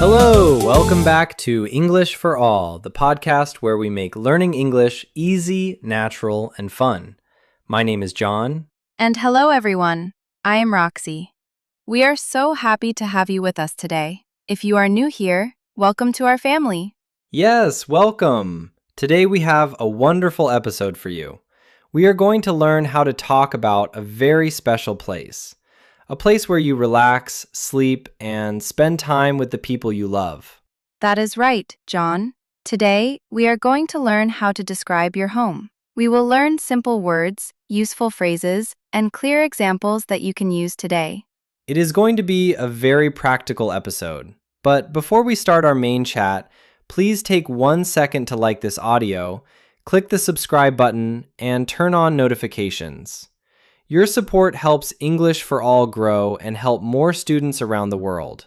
Hello, welcome back to English for All, the podcast where we make learning English easy, natural, and fun. My name is John. And hello, everyone. I am Roxy. We are so happy to have you with us today. If you are new here, welcome to our family. Yes, welcome. Today we have a wonderful episode for you. We are going to learn how to talk about a very special place. A place where you relax, sleep, and spend time with the people you love. That is right, John. Today, we are going to learn how to describe your home. We will learn simple words, useful phrases, and clear examples that you can use today. It is going to be a very practical episode. But before we start our main chat, please take 1 second to like this audio, click the subscribe button, and turn on notifications. Your support helps English for All grow and help more students around the world.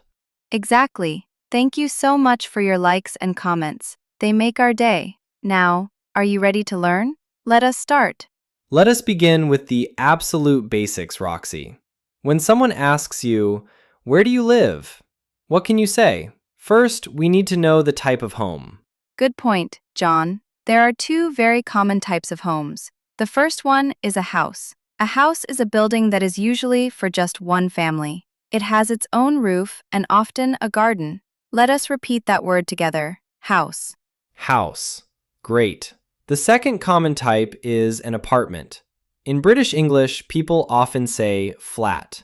Exactly. Thank you so much for your likes and comments. They make our day. Now, are you ready to learn? Let us start. Let us begin with the absolute basics, Roxy. When someone asks you, "Where do you live?" what can you say? First, we need to know the type of home. Good point, John. There are two very common types of homes. The first one is a house. A house is a building that is usually for just one family. It has its own roof and often a garden. Let us repeat that word together. House. House. Great. The second common type is an apartment. In British English, people often say flat.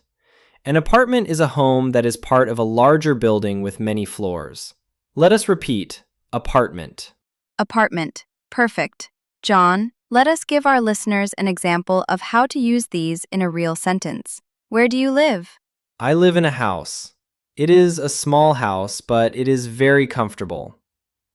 An apartment is a home that is part of a larger building with many floors. Let us repeat. Apartment. Apartment. Perfect. John, let us give our listeners an example of how to use these in a real sentence. Where do you live? I live in a house. It is a small house, but it is very comfortable.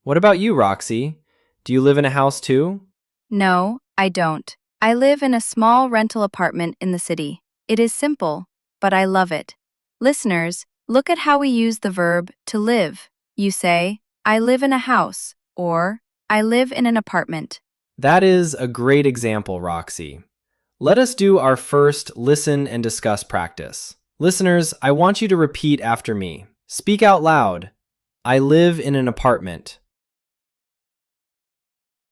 What about you, Roxy? Do you live in a house too? No, I don't. I live in a small rental apartment in the city. It is simple, but I love it. Listeners, look at how we use the verb to live. You say, I live in a house, or I live in an apartment. That is a great example, Roxy. Let us do our first listen and discuss practice. Listeners, I want you to repeat after me. Speak out loud. I live in an apartment.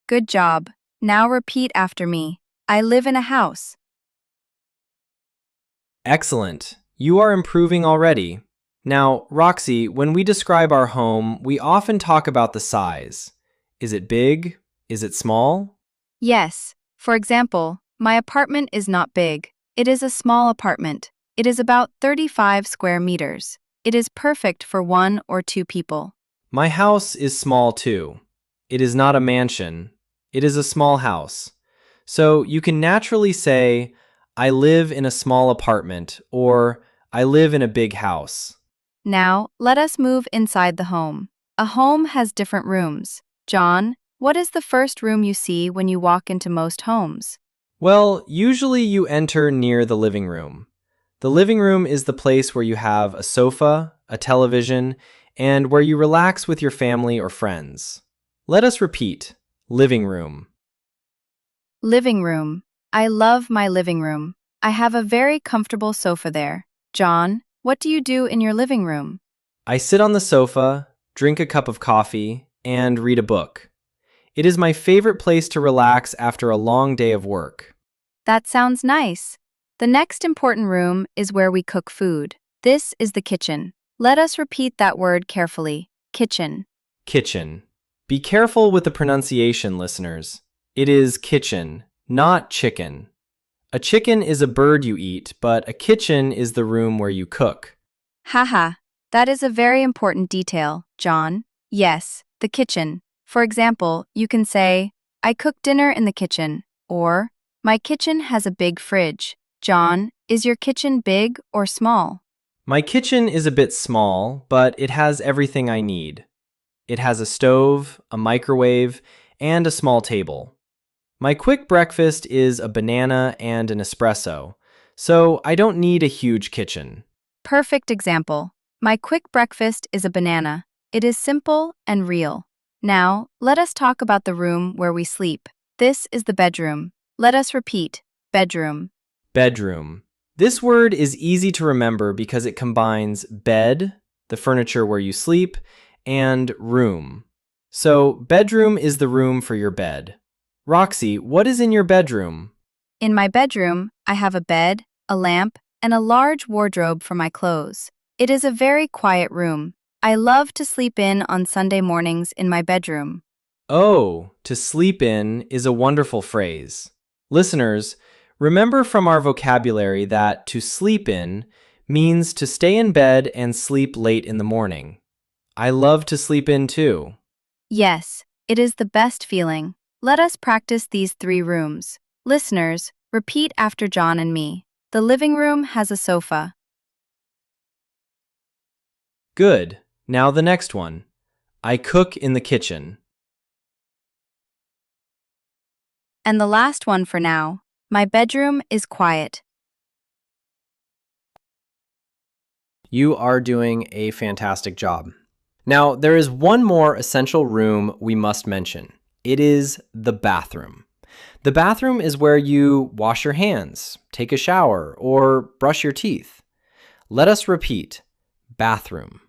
Good job. Now repeat after me. I live in a house. Excellent. You are improving already. Now, Roxy, when we describe our home, we often talk about the size. Is it big? Is it small? Yes. For example, my apartment is not big. It is a small apartment. It is about 35 square meters. It is perfect for 1 or 2 people. My house is small too. It is not a mansion. It is a small house. So you can naturally say, I live in a small apartment, or I live in a big house. Now, let us move inside the home. A home has different rooms. John, what is the first room you see when you walk into most homes? Well, usually you enter near the living room. The living room is the place where you have a sofa, a television, and where you relax with your family or friends. Let us repeat. Living room. Living room. I love my living room. I have a very comfortable sofa there. John, what do you do in your living room? I sit on the sofa, drink a cup of coffee, and read a book. It is my favorite place to relax after a long day of work. That sounds nice. The next important room is where we cook food. This is the kitchen. Let us repeat that word carefully. Kitchen. Kitchen. Be careful with the pronunciation, listeners. It is kitchen, not chicken. A chicken is a bird you eat, but a kitchen is the room where you cook. Haha, that is a very important detail, John. Yes, the kitchen. For example, you can say, I cook dinner in the kitchen, or my kitchen has a big fridge. John, is your kitchen big or small? My kitchen is a bit small, but it has everything I need. It has a stove, a microwave, and a small table. My quick breakfast is a banana and an espresso, so I don't need a huge kitchen. Perfect example. My quick breakfast is a banana. It is simple and real. Now, let us talk about the room where we sleep. This is the bedroom. Let us repeat. Bedroom. Bedroom. This word is easy to remember because it combines bed, the furniture where you sleep, and room. So, bedroom is the room for your bed. Roxy, what is in your bedroom? In my bedroom, I have a bed, a lamp, and a large wardrobe for my clothes. It is a very quiet room. I love to sleep in on Sunday mornings in my bedroom. Oh, to sleep in is a wonderful phrase. Listeners, remember from our vocabulary that to sleep in means to stay in bed and sleep late in the morning. I love to sleep in too. Yes, it is the best feeling. Let us practice these 3 rooms. Listeners, repeat after John and me. The living room has a sofa. Good. Now the next one. I cook in the kitchen. And the last one for now. My bedroom is quiet. You are doing a fantastic job. Now, there is one more essential room we must mention. It is the bathroom. The bathroom is where you wash your hands, take a shower, or brush your teeth. Let us repeat. Bathroom.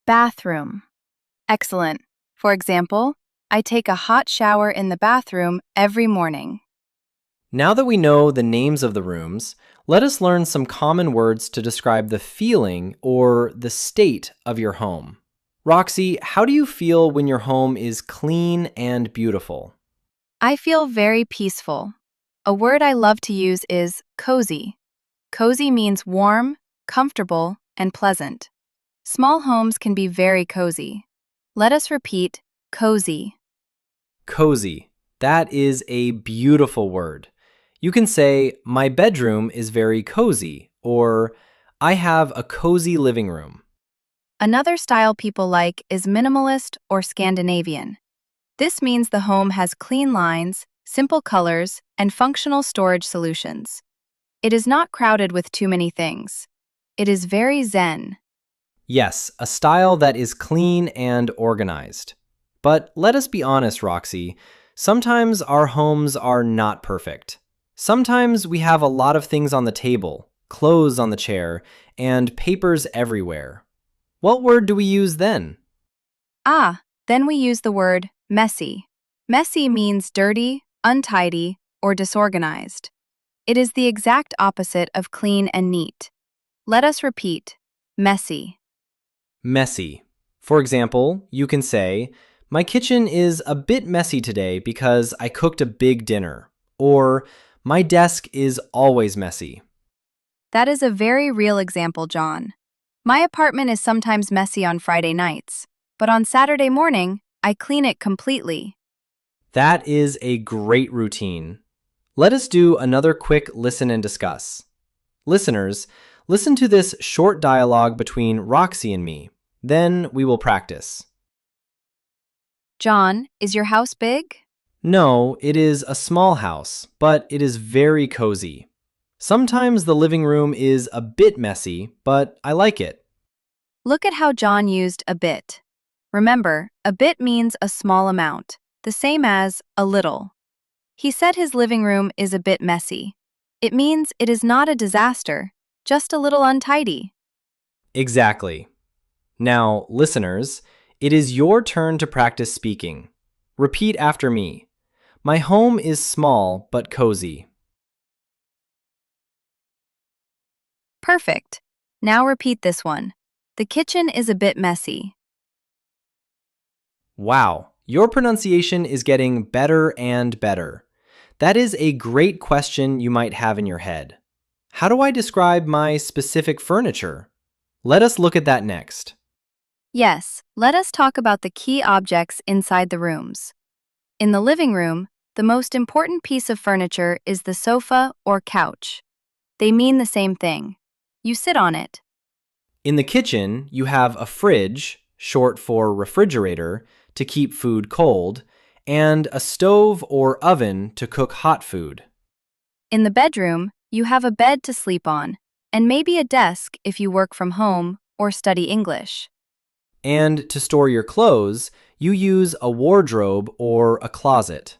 Bathroom. Excellent. For example, I take a hot shower in the bathroom every morning. Now that we know the names of the rooms, let us learn some common words to describe the feeling or the state of your home. Roxy, how do you feel when your home is clean and beautiful? I feel very peaceful. A word I love to use is cozy. Cozy means warm, comfortable, and pleasant. Small homes can be very cozy. Let us repeat cozy. Cozy. That is a beautiful word. You can say, my bedroom is very cozy, or I have a cozy living room. Another style people like is minimalist or Scandinavian. This means the home has clean lines, simple colors, and functional storage solutions. It is not crowded with too many things. It is very zen. Yes, a style that is clean and organized. But let us be honest, Roxy, sometimes our homes are not perfect. Sometimes we have a lot of things on the table, clothes on the chair, and papers everywhere. What word do we use then? Then we use the word messy. Messy means dirty, untidy, or disorganized. It is the exact opposite of clean and neat. Let us repeat messy. Messy. For example, you can say, my kitchen is a bit messy today because I cooked a big dinner. Or, my desk is always messy. That is a very real example, John. My apartment is sometimes messy on Friday nights, but on Saturday morning, I clean it completely. That is a great routine. Let us do another quick listen and discuss. Listeners, listen to this short dialogue between Roxy and me. Then we will practice. John, is your house big? No, it is a small house, but it is very cozy. Sometimes the living room is a bit messy, but I like it. Look at how John used a bit. Remember, a bit means a small amount, the same as a little. He said his living room is a bit messy. It means it is not a disaster, just a little untidy. Exactly. Now, listeners, it is your turn to practice speaking. Repeat after me. My home is small but cozy. Perfect. Now repeat this one. The kitchen is a bit messy. Wow, your pronunciation is getting better and better. That is a great question you might have in your head. How do I describe my specific furniture? Let us look at that next. Yes, let us talk about the key objects inside the rooms. In the living room, the most important piece of furniture is the sofa or couch. They mean the same thing. You sit on it. In the kitchen, you have a fridge, short for refrigerator, to keep food cold, and a stove or oven to cook hot food. In the bedroom, you have a bed to sleep on, and maybe a desk if you work from home or study English. And to store your clothes, you use a wardrobe or a closet.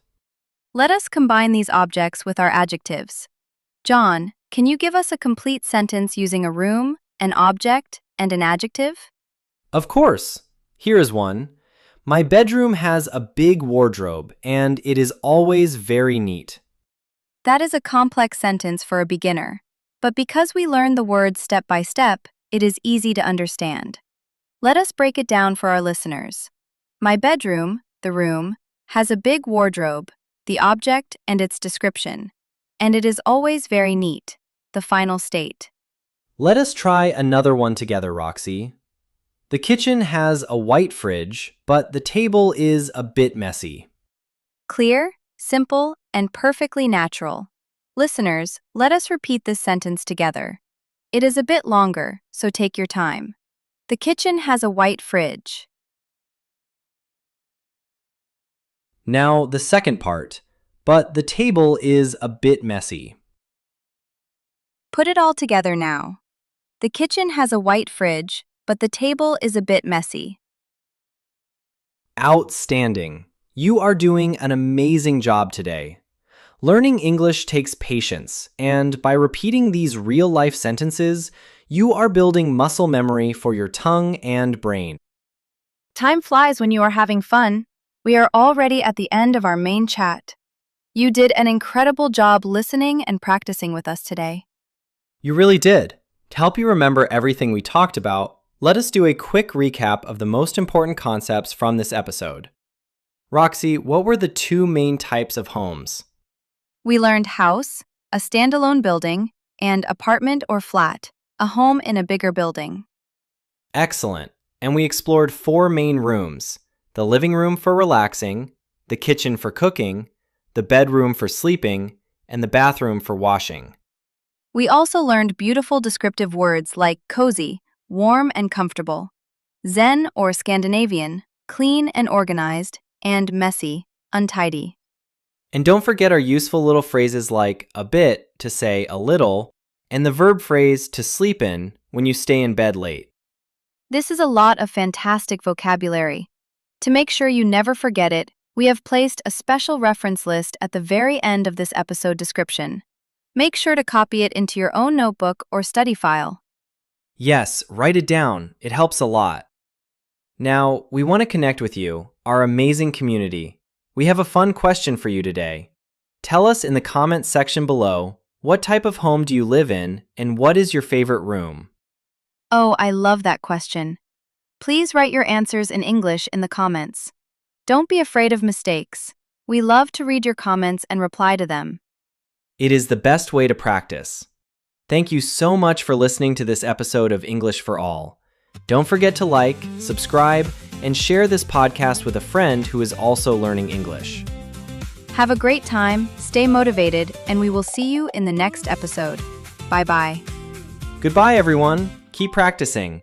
Let us combine these objects with our adjectives. John, can you give us a complete sentence using a room, an object, and an adjective? Of course. Here is one. My bedroom has a big wardrobe, and it is always very neat. That is a complex sentence for a beginner, but because we learn the words step by step, it is easy to understand. Let us break it down for our listeners. My bedroom, the room, has a big wardrobe, the object and its description, and it is always very neat, the final state. Let us try another one together, Roxy. The kitchen has a white fridge, but the table is a bit messy. Clear, simple, and perfectly natural. Listeners, let us repeat this sentence together. It is a bit longer, so take your time. The kitchen has a white fridge. Now, the second part. But the table is a bit messy. Put it all together now. The kitchen has a white fridge, but the table is a bit messy. Outstanding. You are doing an amazing job today. Learning English takes patience, and by repeating these real-life sentences, you are building muscle memory for your tongue and brain. Time flies when you are having fun. We are already at the end of our main chat. You did an incredible job listening and practicing with us today. You really did. To help you remember everything we talked about, let us do a quick recap of the most important concepts from this episode. Roxy, what were the two main types of homes? We learned house, a standalone building, and apartment or flat, a home in a bigger building. Excellent. And we explored four main rooms: the living room for relaxing, the kitchen for cooking, the bedroom for sleeping, and the bathroom for washing. We also learned beautiful descriptive words like cozy, warm and comfortable, Zen or Scandinavian, clean and organized, and messy, untidy. And don't forget our useful little phrases like a bit to say a little, and the verb phrase to sleep in when you stay in bed late. This is a lot of fantastic vocabulary. To make sure you never forget it, we have placed a special reference list at the very end of this episode description. Make sure to copy it into your own notebook or study file. Yes, write it down. It helps a lot. Now, we want to connect with you, our amazing community. We have a fun question for you today. Tell us in the comments section below, what type of home do you live in, and what is your favorite room? Oh, I love that question. Please write your answers in English in the comments. Don't be afraid of mistakes. We love to read your comments and reply to them. It is the best way to practice. Thank you so much for listening to this episode of English for All. Don't forget to like, subscribe, and share this podcast with a friend who is also learning English. Have a great time, stay motivated, and we will see you in the next episode. Bye-bye. Goodbye, everyone. Keep practicing.